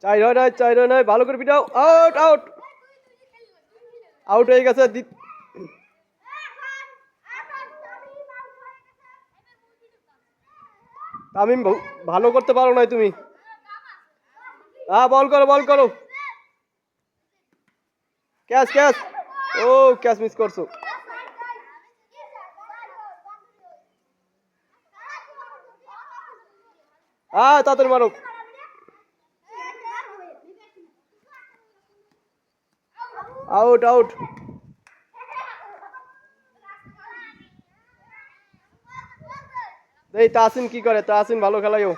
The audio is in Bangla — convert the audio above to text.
চাই নয় ভালো করে পিটাও আউট আউট আউট হয়ে গেছে তামিম ভালো করতে পারো নাই তুমি বল করো ক্যাচ ও ক্যাচ মিস করছো তাড়াতাড়ি মারো আউট এই তাসিন কি করে তাসিন ভালো খেলায়ও